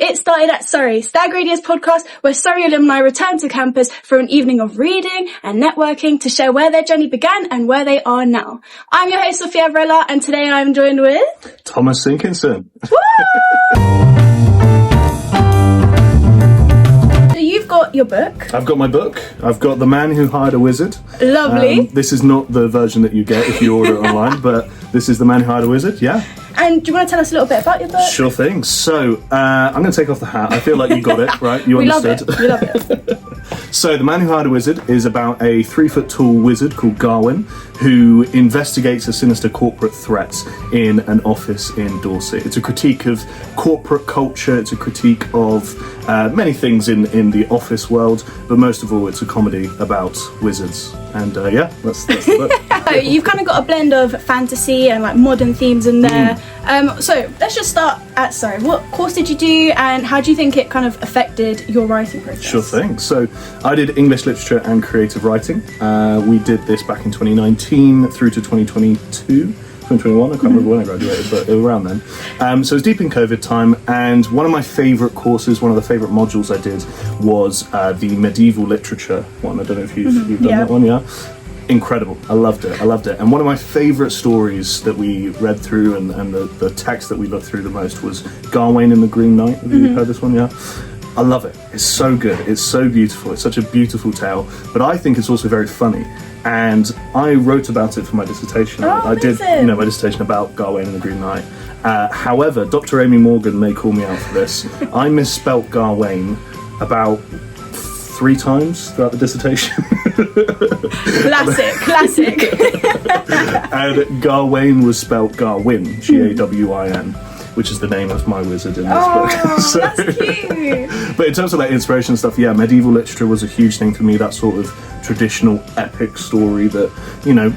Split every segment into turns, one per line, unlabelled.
It Started at Surrey, Stag Radios podcast, where Surrey alumni return to campus for an evening of reading and networking to share where their journey began and where they are now. I'm your host, Sofia Varela, and today I'm joined with...
Thomas Sinkinson.
You've got your book.
I've got my book. I've got The Man Who Hired a Wizard.
Lovely.
This is not the version that you get if you order it online, but this is The Man Who Hired a Wizard, yeah.
And do you want to tell us a little bit about your book?
Sure thing. So, I'm going to take off the hat. I feel like you got it, right? You understood.
We love it.
So, The Man Who Hired a Wizard is about a 3-foot-tall wizard called Garwin who investigates a sinister corporate threat in an office in Dorset. It's a critique of corporate culture. It's a critique of many things in the office world, but most of all, it's a comedy about wizards. And that's the book.
You've kind of got a blend of fantasy and like modern themes in there. So let's just start at Surrey. What course did you do, and how do you think it kind of affected your writing process?
Sure thing. So I did English literature and creative writing. We did this back in 2019 through to 2022. 2021, I can't remember when I graduated, but it was around then. So it was deep in COVID time, and one of my favourite courses, one of the favourite modules I did was the medieval literature one. I don't know if you've done that one, yeah? Incredible. I loved it. And one of my favourite stories that we read through and the text that we looked through the most was Gawain and the Green Knight. Have you heard this one, yeah? I love it. It's so good. It's so beautiful. It's such a beautiful tale, but I think it's also very funny. And I wrote about it for my dissertation. I did, my dissertation about Gawain and the Green Knight. However, Dr. Amy Morgan may call me out for this. I misspelt Gawain about 3 times throughout the dissertation.
Classic.
And Gawain was spelt Garwin, Gawin. Which is the name of my wizard in this book.
So, that's cute.
But in terms of like inspiration and stuff, yeah, medieval literature was a huge thing for me. That sort of traditional epic story that,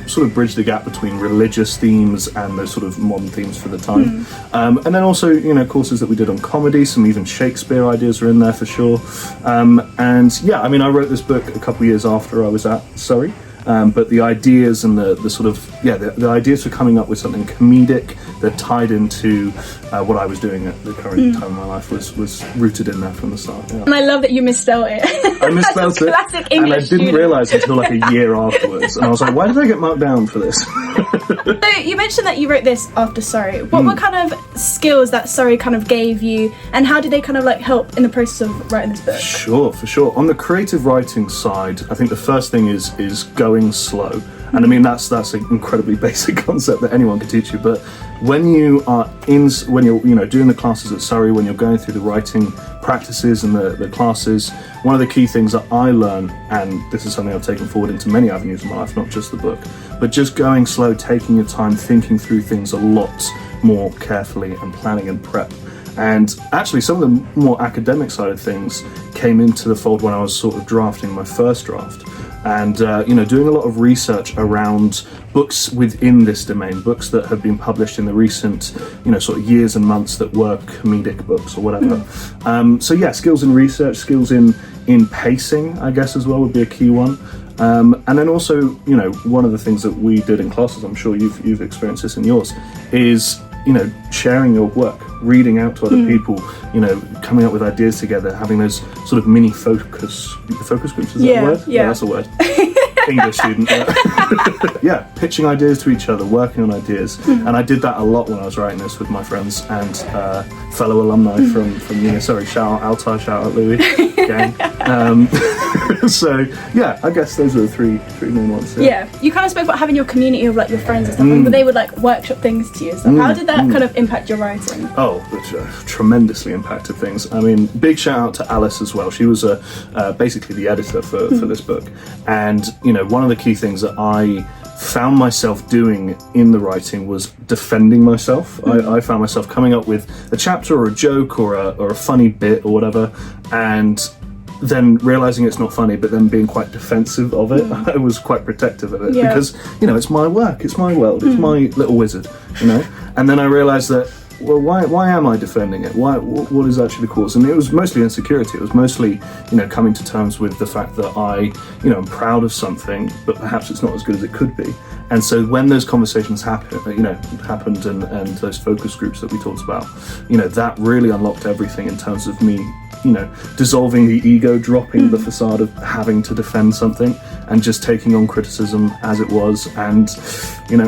sort of bridged the gap between religious themes and those sort of modern themes for the time. And then also, courses that we did on comedy, some even Shakespeare ideas are in there for sure. I wrote this book a couple of years after I was at Surrey. But the ideas and the sort of, the ideas for coming up with something comedic that tied into what I was doing at the current time of my life was rooted in there from the start. Yeah.
And I love that you misspelled it.
I misspelled it,
classic English
and I didn't realise until like a year afterwards. And I was like, why did I get marked down for this?
So you mentioned that you wrote this after Surrey. What were kind of skills that Surrey kind of gave you, and how did they kind of like help in the process of writing this book?
Sure, for sure. On the creative writing side, I think the first thing is going slow. And I mean, that's an incredibly basic concept that anyone can teach you. But when you're doing the classes at Surrey, when you're going through the writing practices and the classes, one of the key things that I learn, and this is something I've taken forward into many avenues of my life, not just the book, but just going slow, taking your time, thinking through things a lot more carefully and planning and prep. And actually, some of the more academic side of things came into the fold when I was sort of drafting my first draft. And, doing a lot of research around books within this domain, books that have been published in the recent, sort of years and months that were comedic books or whatever. Skills in research, skills in pacing, I guess, as well would be a key one. And then also, one of the things that we did in classes, I'm sure you've experienced this in yours, is sharing your work, reading out to other people, coming up with ideas together, having those sort of mini focus groups, is that a word? Yeah, that's a word. English student. Pitching ideas to each other, working on ideas. And I did that a lot when I was writing this with my friends and fellow alumni from Surrey. Shout out Altai, shout out Louis, gang. I guess those are the three main ones.
Yeah, you kind of spoke about having your community of like your friends and stuff, and they would like workshop things to you and stuff. How did that kind of impact your writing?
Oh, which tremendously impacted things. I mean, big shout out to Alice as well. She was basically the editor for this book, and one of the key things that I found myself doing in the writing was defending myself. I found myself coming up with a chapter or a joke or a funny bit or whatever, and then realising it's not funny, but then being quite defensive of it. I was quite protective of it because, it's my work, it's my world, it's my little wizard, And then I realised that, well, why am I defending it? What is actually the cause? And it was mostly insecurity. It was mostly, coming to terms with the fact that I, am proud of something, but perhaps it's not as good as it could be. And so when those conversations happened and those focus groups that we talked about, that really unlocked everything in terms of me, dissolving the ego, dropping the facade of having to defend something, and just taking on criticism as it was, and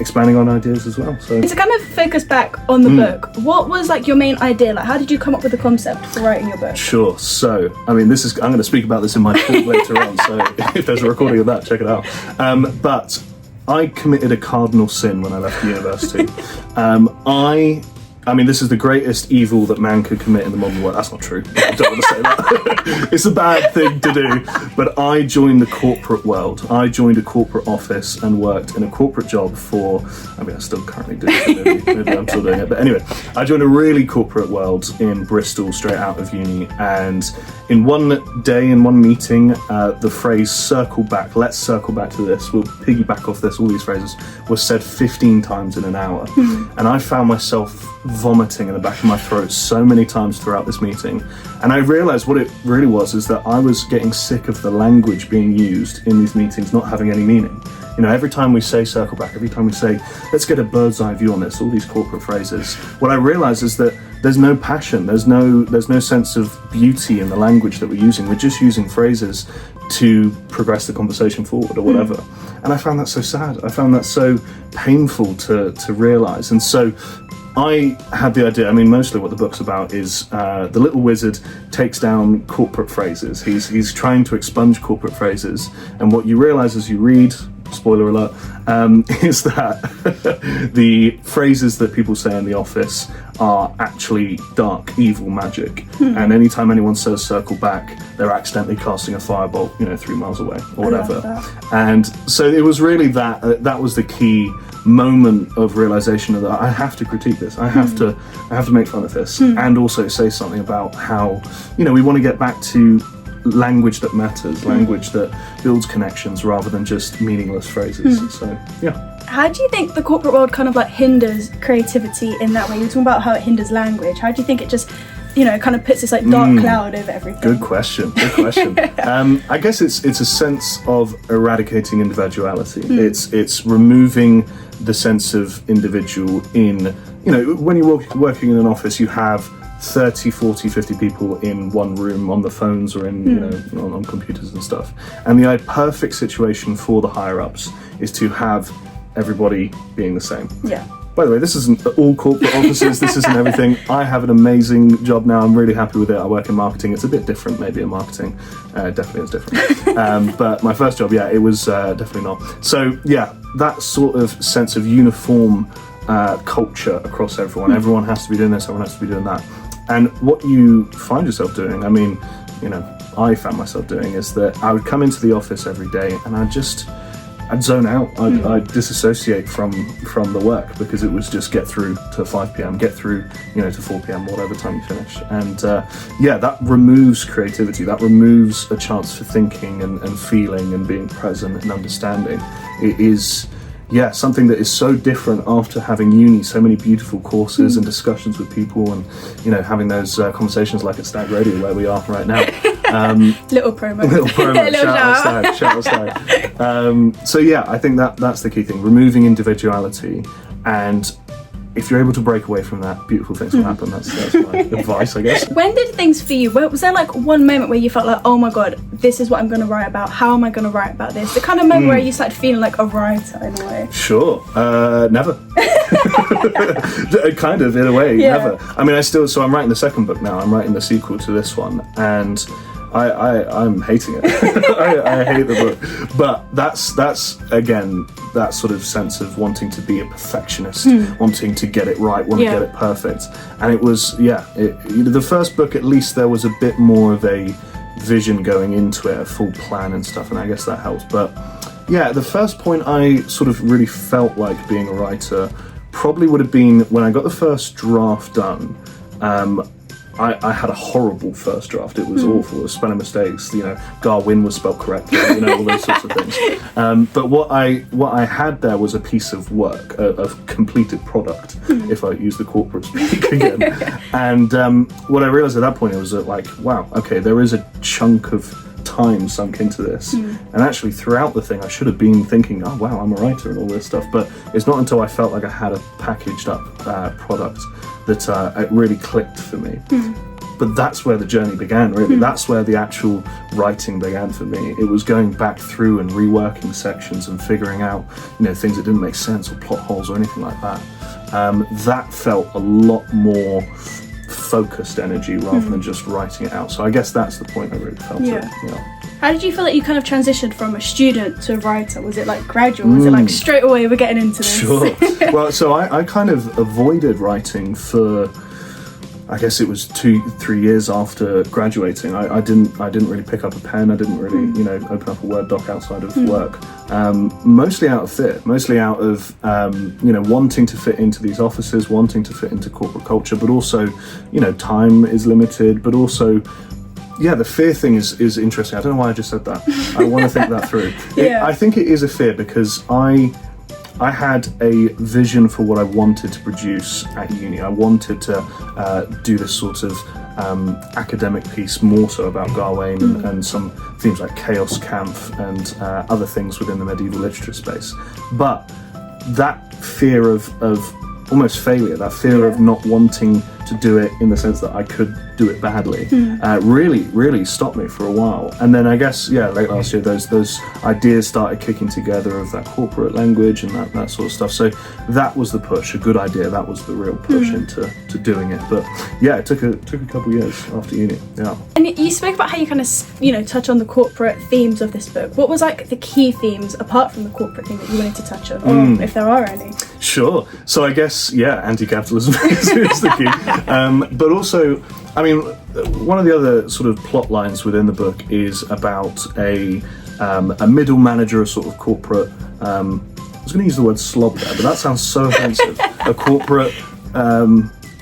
expanding on ideas as well. So
to kind of focus back on the book, what was like your main idea? Like, how did you come up with the concept for writing your book?
Sure. So I'm going to speak about this in my talk later on, so if there's a recording of that, check it out. But I committed a cardinal sin when I left university. This is the greatest evil that man could commit in the modern world. That's not true. I don't want to say that. It's a bad thing to do. But I joined the corporate world. I joined a corporate office and worked in a corporate job for, I still currently do it. Maybe I'm still doing it. But anyway, I joined a really corporate world in Bristol straight out of uni. And in one day, in one meeting, the phrase circle back, let's circle back to this, we'll piggyback off this, all these phrases, was said 15 times in an hour. And I found myself vomiting in the back of my throat so many times throughout this meeting, and I realized what it really was is that I was getting sick of the language being used in these meetings not having any meaning. Every time we say circle back, every time we say let's get a bird's eye view on this, all these corporate phrases, what I realized is that there's no passion, there's no sense of beauty in the language that we're using. We're just using phrases to progress the conversation forward or whatever. And I found that so sad. I found that so painful to realize. And so I had the idea, mostly what the book's about is the little wizard takes down corporate phrases. He's trying to expunge corporate phrases, and what you realise as you read, spoiler alert, is that the phrases that people say in the office are actually dark, evil magic. And anytime anyone says circle back, they're accidentally casting a firebolt, 3 miles away or whatever. And so it was really that was the key moment of realization that I have to critique this. I have to make fun of this, and also say something about how we want to get back to language that matters, language that builds connections rather than just meaningless phrases. So yeah.
How do you think the corporate world kind of like hinders creativity in that way? You're talking about how it hinders language. How do you think it just kind of puts this like dark cloud over everything?
Good question. I guess it's a sense of eradicating individuality. It's removing the sense of individual in, when you're working in an office, you have 30, 40, 50 people in one room on the phones or in, on computers and stuff. And the perfect situation for the higher ups is to have everybody being the same.
Yeah.
By the way, this isn't all corporate offices, this isn't everything. I have an amazing job now, I'm really happy with it. I work in marketing. It's a bit different maybe in marketing. Definitely it's different. But my first job, it was definitely not. So yeah, that sort of sense of uniform culture across everyone. Everyone has to be doing this, everyone has to be doing that. And what you find yourself doing, I found myself doing, is that I would come into the office every day and I'd zone out. I'd disassociate from the work, because it was just get through to 5 p.m, get through, to 4 p.m, whatever time you finish. And that removes creativity. That removes a chance for thinking and feeling and being present and understanding. It is something that is so different after having uni, so many beautiful courses and discussions with people, and having those conversations like at Stag Radio where we are right now.
Little promo.
Shout out Stag. So yeah, I think that's the key thing, removing individuality, and if you're able to break away from that, beautiful things will happen. That's my advice, I guess.
When did things for you, was there like one moment where you felt like, oh my god, this is what I'm going to write about, how am I going to write about this? The kind of moment where you started feeling like a writer in a way.
Sure. Never. Kind of, in a way, never. I'm writing the second book now. I'm writing the sequel to this one, and I'm hating it. I hate the book. But that's again, that sort of sense of wanting to be a perfectionist, wanting to get it right, want to get it perfect. And it was, the first book, at least there was a bit more of a vision going into it, a full plan and stuff, and I guess that helps. But yeah, the first point I sort of really felt like being a writer probably would have been when I got the first draft done. I had a horrible first draft. It was awful. It was spelling mistakes. Garwin was spelled correctly. All those sorts of things. But what I had there was a piece of work, a completed product, if I use the corporate speak again. And what I realized at that point, it was that, like, wow, okay, there is a chunk of time sunk into this. And actually throughout the thing I should have been thinking, oh wow, I'm a writer and all this stuff, but it's not until I felt like I had a packaged up product that it really clicked for me. But that's where the journey began, really. That's where the actual writing began for me. It was going back through and reworking sections and figuring out, things that didn't make sense or plot holes or anything like that. That felt a lot more focused energy rather than just writing it out. So I guess that's the point I really felt it.
How did you feel that you kind of transitioned from a student to a writer? Was it like gradual? Was it like straight away we're getting into this?
Sure. Well, so I kind of avoided writing for, I guess it was 2-3 years after graduating. I didn't really pick up a pen. I didn't really, open up a Word doc outside of work. Mostly out of fear, mostly out of, wanting to fit into these offices, wanting to fit into corporate culture, but also, time is limited, but also, the fear thing is interesting. I don't know why I just said that. I want to think that through. I think it is a fear because I had a vision for what I wanted to produce at uni. I wanted to do this sort of academic piece, more so about Gawain and some themes like Chaos Camp and other things within the medieval literature space. But that fear of almost failure, that fear of not wanting to do it in the sense that I could do it badly, really stopped me for a while. And then I guess, late last year, those ideas started kicking together of that corporate language and that sort of stuff. So that was the push, a good idea. That was the real push into doing it. But it took a couple of years after uni.
And you spoke about how you kind of, touch on the corporate themes of this book. What was like the key themes apart from the corporate thing that you wanted to touch on, or if there are any?
Sure. So I guess, anti-capitalism is the key. But also, I mean, one of the other sort of plot lines within the book is about a middle manager, a sort of corporate, I was going to use the word slob there, but that sounds so offensive. A corporate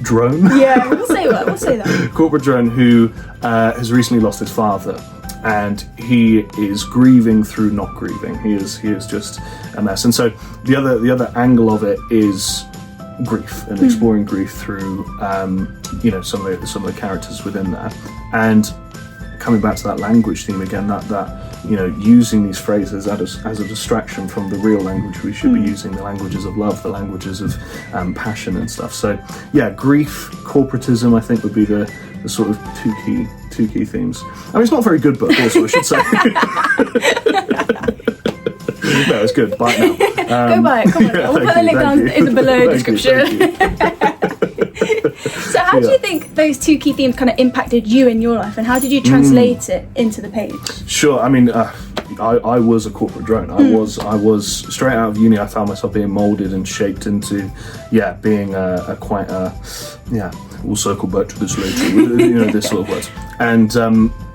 drone?
Yeah, we'll say that.
Corporate drone who has recently lost his father. And he is grieving through not grieving. He is just a mess. And so the other angle of it is grief and exploring grief through some of the characters within that. And coming back to that language theme again, that using these phrases as a distraction from the real language we should be using, the languages of love, the languages of passion and stuff. So grief, corporatism, I think would be the sort of two key themes. I mean, it's not a very good book also, I should say. No, it's good. Buy it now.
Go buy it. Come on. We'll put a link down in the below description. So how do you think those two key themes kind of impacted you in your life, and how did you translate it into the page?
Sure. I mean, I was a corporate drone. I was straight out of uni. I found myself being moulded and shaped into, being we'll circle back to this later. This sort of words. And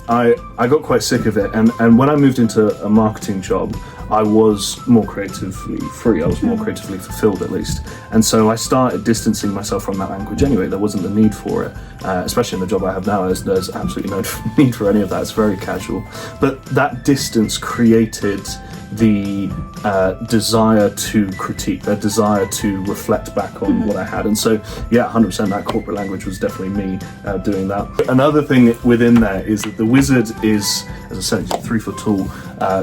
I got quite sick of it. And when I moved into a marketing job, I was more creatively free. I was more creatively fulfilled, at least. And so I started distancing myself from that language anyway. There wasn't the need for it, especially in the job I have now. There's absolutely no need for any of that. It's very casual. But that distance created the desire to critique, the desire to reflect back on what I had. And so, 100% that corporate language was definitely me doing that. Another thing within there is that the wizard is, as I said, he's a 3-foot tall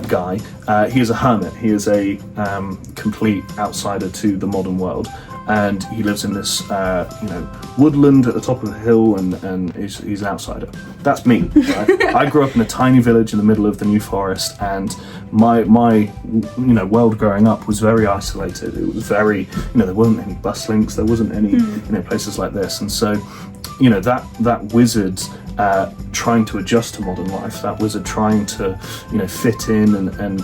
guy. He is a hermit. He is a complete outsider to the modern world. And he lives in this, woodland at the top of a hill, and he's an outsider. That's me. Right? I grew up in a tiny village in the middle of the New Forest, and my world growing up was very isolated. It was very, there wasn't any bus links, there wasn't any, places like this, and so, that wizard trying to adjust to modern life, that wizard trying to, fit in and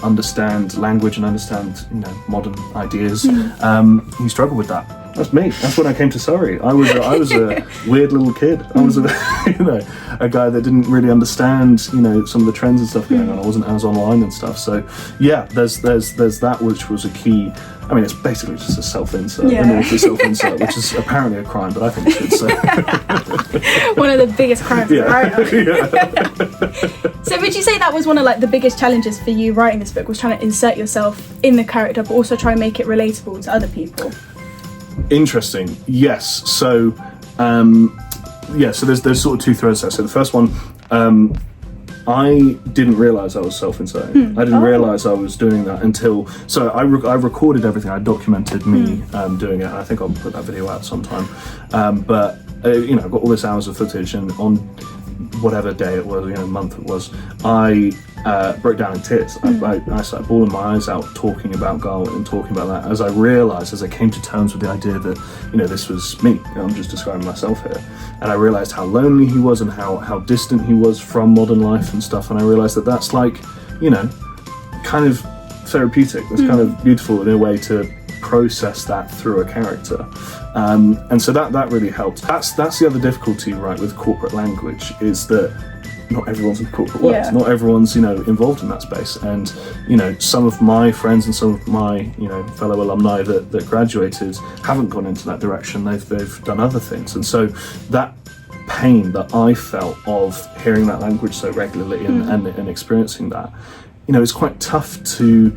understand language and understand, modern ideas. He struggled with that. That's me. That's when I came to Surrey. I was a weird little kid. I was a guy that didn't really understand, some of the trends and stuff going on. I wasn't as online and stuff. So there's that, which was a key. I mean, it's basically just a self-insert, a self-insert, which is apparently a crime, but I think it should. So.
One of the biggest crimes, right? So would you say that was one of the biggest challenges for you writing this book, was trying to insert yourself in the character, but also try and make it relatable to other people?
Interesting. Yes. So, so there's sort of two threads there. So the first one, I didn't realise I was self-inserting. I didn't realise I was doing that until... So I recorded everything. I documented me doing it. I think I'll put that video out sometime. But, I've got all this hours of footage, and on whatever day it was, month it was, I broke down in tears. I started bawling my eyes out talking about Garwin and talking about that, as I realised, as I came to terms with the idea that, this was me. I'm just describing myself here. And I realised how lonely he was and how distant he was from modern life and stuff. And I realised that that's like, kind of therapeutic. It's kind of beautiful in a way to process that through a character. And so that really helped. That's the other difficulty, right, with corporate language, is that not everyone's in corporate world.
Yeah.
Not everyone's, involved in that space. And, some of my friends and some of my, fellow alumni that graduated haven't gone into that direction. They've done other things. And so that pain that I felt of hearing that language so regularly and experiencing that, it's quite tough to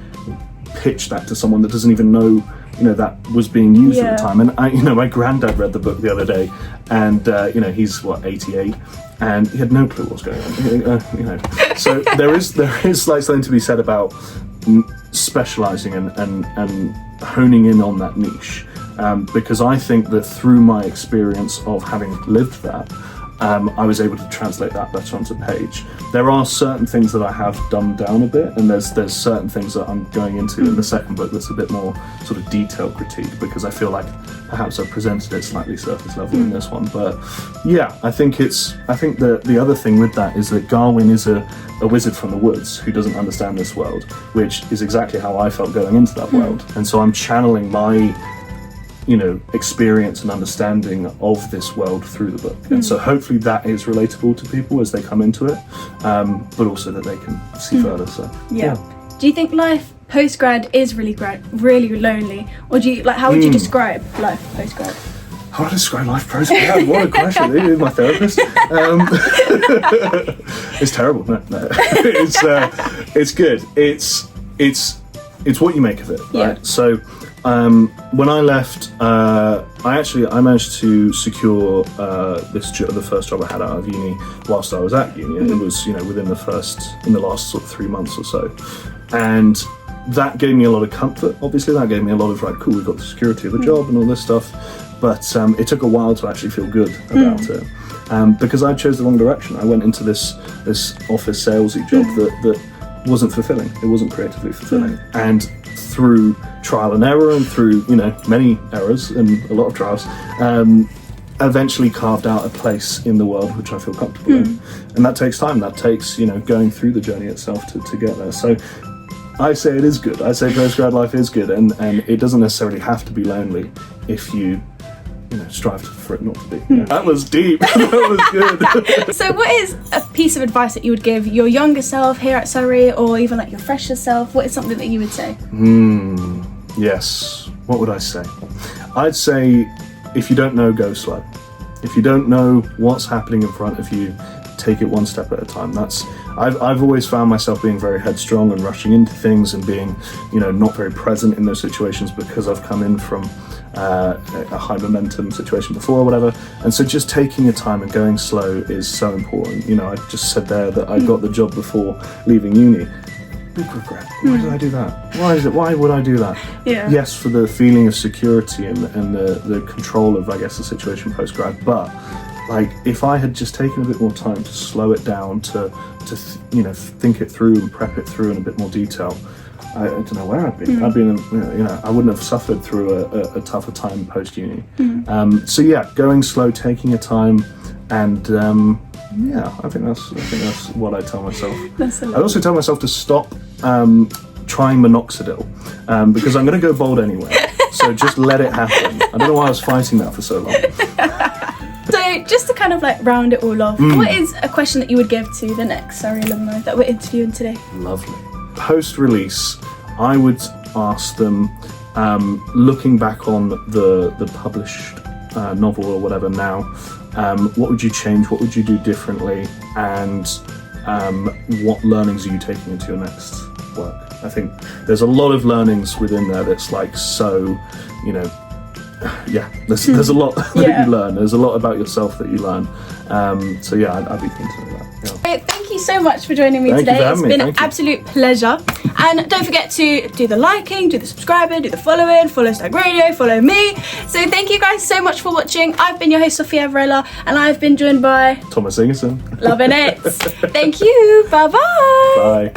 pitch that to someone that doesn't even know that was being used at the time. And my granddad read the book the other day, and he's 88, and he had no clue what was going on. So there is like something to be said about specializing and honing in on that niche, because I think that through my experience of having lived that, I was able to translate that better onto page. There are certain things that I have dumbed down a bit, and there's certain things that I'm going into in the second book that's a bit more sort of detailed critique, because I feel like perhaps I've presented it slightly surface level in this one. But yeah, I think the other thing with that is that Garwin is a wizard from the woods who doesn't understand this world, which is exactly how I felt going into that world. And so I'm channeling my experience and understanding of this world through the book. And so hopefully that is relatable to people as they come into it, but also that they can see further. So yeah.
Do you think life post-grad is really lonely? Or do you, how would you describe life post-grad?
How would I describe life post-grad? What a question. You're my therapist. It's terrible. No. It's good. It's what you make of it, right?
Yeah.
So when I left, I managed to secure the first job I had out of uni whilst I was at uni. It was within the last sort of 3 months or so, and that gave me a lot of comfort. Obviously, that gave me a lot of cool, we've got the security of the job and all this stuff. But it took a while to actually feel good about it, because I chose the wrong direction. I went into this office salesy job that wasn't fulfilling. It wasn't creatively fulfilling, and through trial and error and through many errors and a lot of trials, eventually carved out a place in the world which I feel comfortable in. And that takes time. That takes going through the journey itself to get there. So I say it is good. I say postgrad life is good, and it doesn't necessarily have to be lonely if you strive for it not to be. That was deep. That was good.
So what is a piece of advice that you would give your younger self here at Surrey, or even your fresher self? What is something that you would say?
Yes. What would I say? I'd say, if you don't know, go slow. If you don't know what's happening in front of you, take it one step at a time. I've always found myself being very headstrong and rushing into things and being, not very present in those situations, because I've come in from a high momentum situation before or whatever. And so just taking your time and going slow is so important. I just said there that I got the job before leaving uni. Big regret. Why did I do that? Why would I do that?
Yeah.
Yes, for the feeling of security and the control of, I guess, the situation post-grad, but if I had just taken a bit more time to slow it down, to think it through and prep it through in a bit more detail, I don't know where I'd be. I'd been, I wouldn't have suffered through a tougher time post-uni. So yeah, going slow, taking your time, and I think that's what I tell myself. I also tell myself to stop trying minoxidil, because I'm going to go bald anyway. So just let it happen. I don't know why I was fighting that for so long.
So just to kind of round it all off, what is a question that you would give to the next Surrey alumni that we're interviewing today?
Lovely. Post-release, I would ask them, looking back on the published novel or whatever now, what would you change? What would you do differently? And what learnings are you taking into your next work? I think there's a lot of learnings within there that's so, there's a lot that you learn. There's a lot about yourself that you learn. So yeah, I'd be keen to know that. Yeah.
Thank you you so much for joining me
Thank you
today.
for having
It's
me.
been an
Thank you.
absolute pleasure. And don't forget to do the liking, do the subscribing, do the following, follow Stag Radio, follow me. So thank you guys so much for watching. I've been your host, Sofia Varela, and I've been joined by
Thomas Sinkinson.
Loving it. Thank you. Bye-bye.
Bye.